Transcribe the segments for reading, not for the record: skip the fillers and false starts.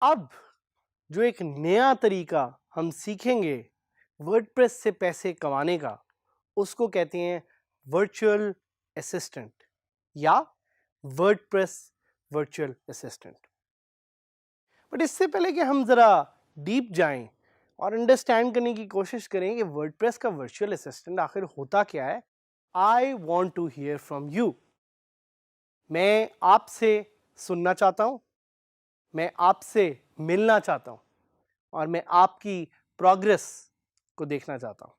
अब जो एक नया तरीका हम सीखेंगे वर्डप्रेस से पैसे कमाने का, उसको कहते हैं वर्चुअल असिस्टेंट या वर्डप्रेस वर्चुअल असिस्टेंट। बट इससे पहले कि हम जरा डीप जाएं और अंडरस्टैंड करने की कोशिश करें कि वर्डप्रेस का वर्चुअल असिस्टेंट आखिर होता क्या है, I want to hear from you. मैं आपसे सुनना चाहता हूं, मैं आपसे मिलना चाहता हूं और मैं आपकी प्रोग्रेस को देखना चाहता हूं।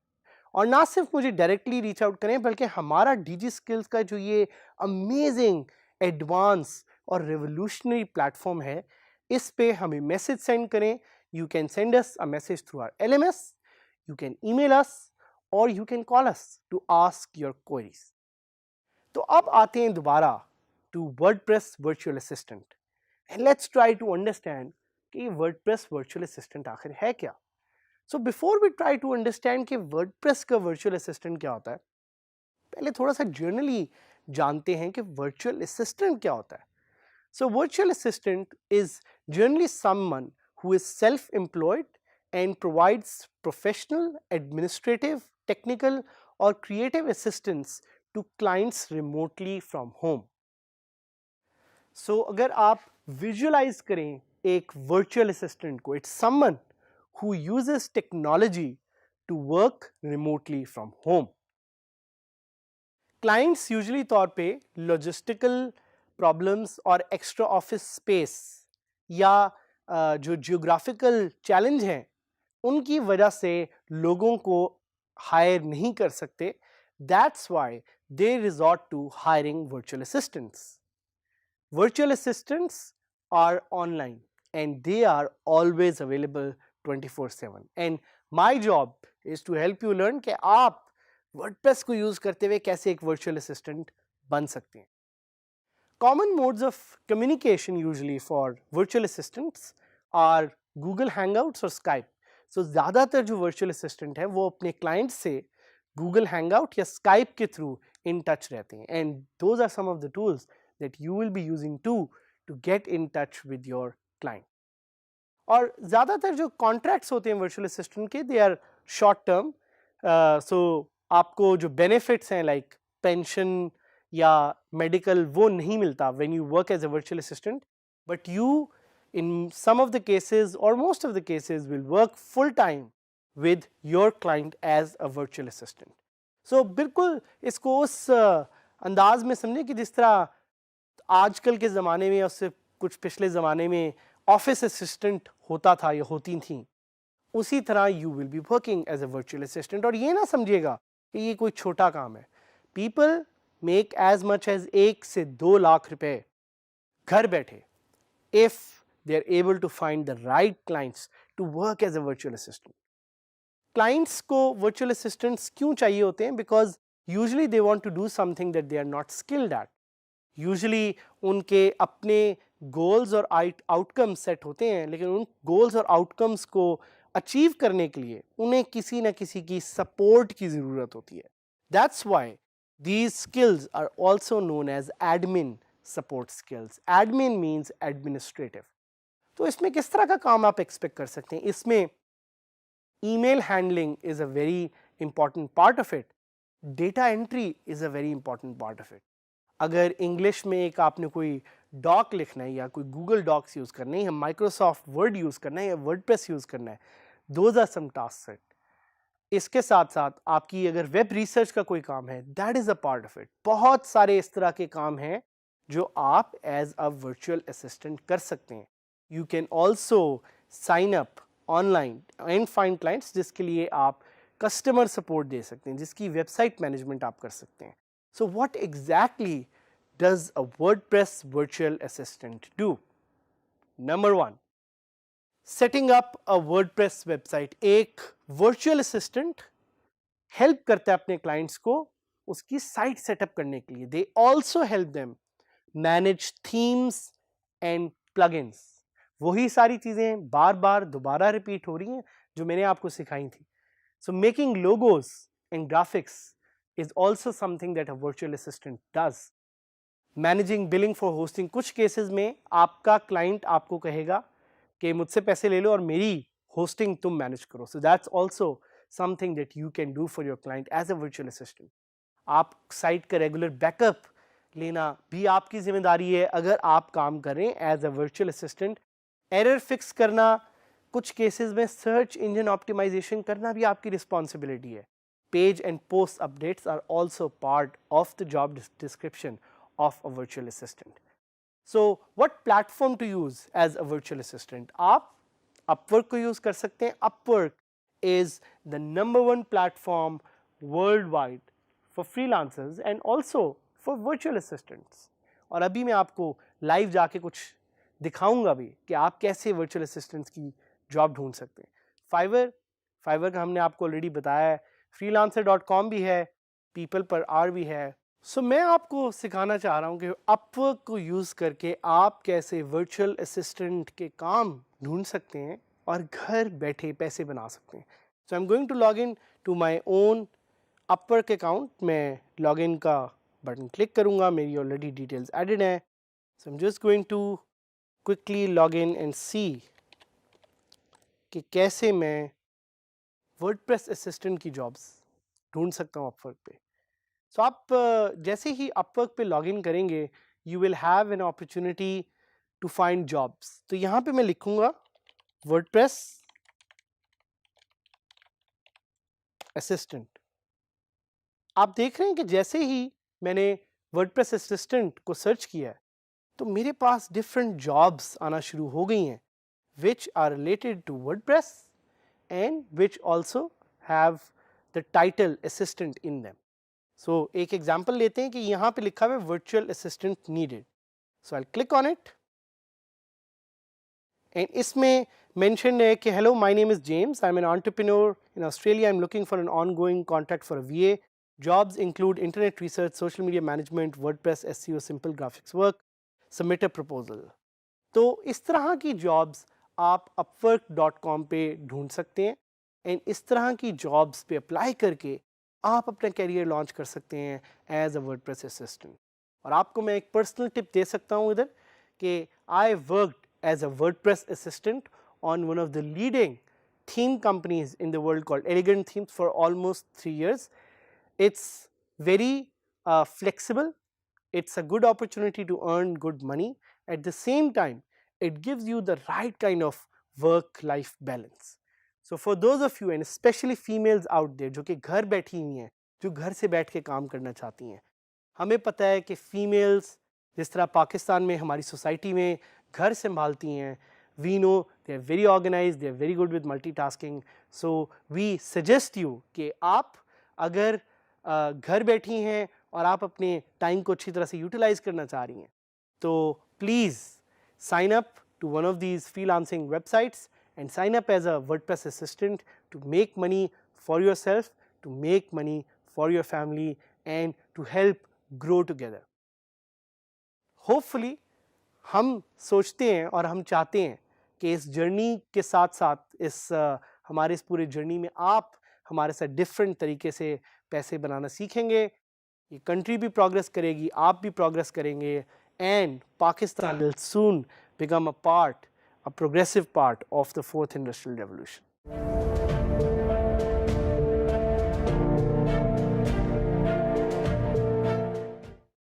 और ना सिर्फ मुझे डायरेक्टली रीच आउट करें, बल्कि हमारा डीजी स्किल्स का जो ये अमेजिंग एडवांस और रेवोल्यूशनरी प्लेटफॉर्म है, इस पे हमें मैसेज सेंड करें। You can send us a message through our LMS, you can email us और you can call us to ask your queries. तो अब आते हैं दोबारा to WordPress virtual assistant and let's try to understand कि WordPress virtual assistant आखिर है क्या। So before we try to understand कि वर्डप्रेस का वर्चुअल असिस्टेंट क्या होता है, पहले थोड़ा सा जर्नली जानते हैं कि वर्चुअल असिस्टेंट क्या होता है। So virtual assistant is generally someone who is self employed and provides professional, administrative, technical or creative assistance to clients remotely from home. So अगर आप visualize करें एक virtual assistant को, it's someone who uses technology to work remotely from home. Clients usually तौर पे logistical problems और extra office space या जो geographical challenge हैं उनकी वजह से लोगों को हायर नहीं कर सकते। That's why they resort to hiring virtual assistants. Virtual assistants are online and they are always available 24/7. And my job is to help you learn कि आप WordPress को यूज करते हुए कैसे एक virtual assistant बन सकते हैं। Common modes of communication usually for virtual assistants are Google Hangouts और Skype. So ज़्यादातर जो वर्चुअल असिस्टेंट है वो अपने क्लाइंट से गूगल हैंगआउट या स्काइप के थ्रू इन टच रहते हैं and those are some of the tools that you will be using to get in touch with your client. और ज़्यादातर जो कॉन्ट्रैक्ट्स होते हैं वर्चुअल असिस्टेंट के, they are short term. So आपको जो बेनिफिट्स हैं लाइक पेंशन या मेडिकल वो नहीं मिलता when you work as a virtual assistant, but you in some of the cases or most of the cases will work full time with your client as a virtual assistant. So बिल्कुल इसको उस अंदाज में समझे कि जिस तरह आजकल के ज़माने में, उससे कुछ पिछले ज़माने में ऑफिस असिस्टेंट होता था या होती थी, उसी तरह you will be working as a virtual assistant. और ये ना समझिएगा कि ये कोई छोटा काम है। People make as much as 1 से 2 लाख रुपए घर बैठे if they are able to find the right clients to work as a virtual assistant. Clients को virtual assistants क्यों चाहिए होते हैं? Because usually they want to do something that they are not skilled at. Usually उनके अपने goals और outcomes set होते हैं, लेकिन उन goals और outcomes को achieve करने के लिए उन्हें किसी न किसी की support की ज़रूरत होती है। That's why these skills are also known as admin support skills. Admin means administrative. तो इसमें किस तरह का काम आप एक्सपेक्ट कर सकते हैं? इसमें email handling is a very important part of it, data entry is a very important part of it. अगर इंग्लिश में एक आपने कोई डॉक लिखना है या कोई गूगल डॉक्स यूज करना है या माइक्रोसॉफ्ट वर्ड यूज करना है या वर्डप्रेस यूज करना है, those are some task set. इसके साथ साथ आपकी अगर वेब रिसर्च का कोई काम है, that is a part of it. बहुत सारे इस तरह के काम हैं जो आप एज अ वर्चुअल असिस्टेंट कर सकते हैं। You can also sign up online and find clients जिसके लिए आप कस्टमर सपोर्ट दे सकते हैं, जिसकी वेबसाइट मैनेजमेंट आप कर सकते हैं। So what exactly does a WordPress virtual assistant do? Number 1, setting up a WordPress website. एक virtual assistant हेल्प करता है अपने क्लाइंट्स को उसकी साइट सेटअप करने के लिए। They also help them manage themes and plugins. वही सारी चीजें बार बार दोबारा रिपीट हो रही हैं जो मैंने आपको सिखाई थी। So making logos and graphics is also something that a virtual assistant does. Managing billing for hosting, कुछ केसेस में आपका क्लाइंट आपको कहेगा कि मुझसे पैसे ले लो और मेरी होस्टिंग तुम मैनेज करो. So that's also something that you can do for your client as a virtual assistant. आप साइट का रेगुलर बैकअप लेना भी आपकी जिम्मेदारी है अगर आप काम करें as a virtual assistant. Error fix करना, कुछ केसेस में सर्च इंजन ऑप्टिमाइजेशन करना भी आपकी रिस्पॉन्सिबिलिटी है. Page and post updates are also part of the job description of a virtual assistant. So what platform to use as a virtual assistant? आप Upwork को use कर सकते हैं. Upwork is the #1 platform worldwide for freelancers and also for virtual assistants. और अभी मैं आपको live जाके कुछ दिखाऊंगा भी कि आप कैसे virtual assistants की जॉब ढूंढ सकते हैं. फाइवर का हमने आपको ऑलरेडी बताया है. freelancer.com भी है, people per hour भी है. सो मैं आपको सिखाना चाह रहा हूँ कि Upwork को यूज़ करके आप कैसे वर्चुअल असिस्टेंट के काम ढूंढ सकते हैं और घर बैठे पैसे बना सकते हैं. So I am going to log in to my own Upwork account. मैं लॉग इन का बटन क्लिक करूँगा, मेरी ऑलरेडी डिटेल्स एडेड हैं. So I am just going to quickly log in and see कि कैसे मैं वर्डप्रेस असिस्टेंट की jobs ढूंढ सकता हूँ Upwork पे. सो आप जैसे ही Upwork पे लॉगिन करेंगे you will have an opportunity to find jobs. तो यहाँ पे मैं लिखूंगा वर्डप्रेस असिस्टेंट. आप देख रहे हैं कि जैसे ही मैंने वर्डप्रेस असिस्टेंट को सर्च किया है तो मेरे पास डिफरेंट जॉब्स आना शुरू हो गई हैं which are related to WordPress and which also have the title assistant in them. So एक एग्जाम्पल लेते हैं कि यहाँ पे लिखा हुआ है virtual assistant needed. So I'll click on it and इसमें mentioned है कि hello, my name is James, I'm an entrepreneur in Australia, I'm looking for an ongoing contract for a VA. Jobs include internet research, social media management, WordPress, SEO, simple graphics work, submit a proposal. तो इस तरह की jobs आप upwork.com पे ढूंढ सकते हैं and इस तरह की जॉब्स पे अप्लाई करके आप अपना कैरियर लॉन्च कर सकते हैं एज अ वर्डप्रेस असिस्टेंट. और आपको मैं एक पर्सनल टिप दे सकता हूँ इधर कि I worked as a WordPress assistant on one of the leading theme companies in the world called elegant themes for almost 3 years. It's very flexible. It's a good opportunity to earn good money. At the same time, it gives you the right kind of work-life balance. So for those of you and especially females out there जो कि घर बैठी हुई हैं, जो घर से बैठ के काम करना चाहती हैं, हमें पता है कि फीमेल्स जिस तरह पाकिस्तान में हमारी सोसाइटी में घर संभालती हैं, we know they are very organized, they are very good with multitasking. So we suggest you कि आप अगर घर बैठी हैं और आप अपने टाइम को अच्छी तरह से यूटिलाइज करना चाह रही हैं तो please sign up to one of these freelancing websites and sign up as a WordPress assistant to make money for yourself, to make money for your family and to help grow together. Hopefully हम सोचते हैं और हम चाहते हैं कि इस journey के साथ साथ हमारे इस पूरे जर्नी में आप हमारे साथ डिफरेंट तरीके से पैसे बनाना सीखेंगे. ये कंट्री भी प्रोग्रेस करेगी, आप भी प्रोग्रेस करेंगे and Pakistan will soon become a progressive part of the 4th Industrial Revolution.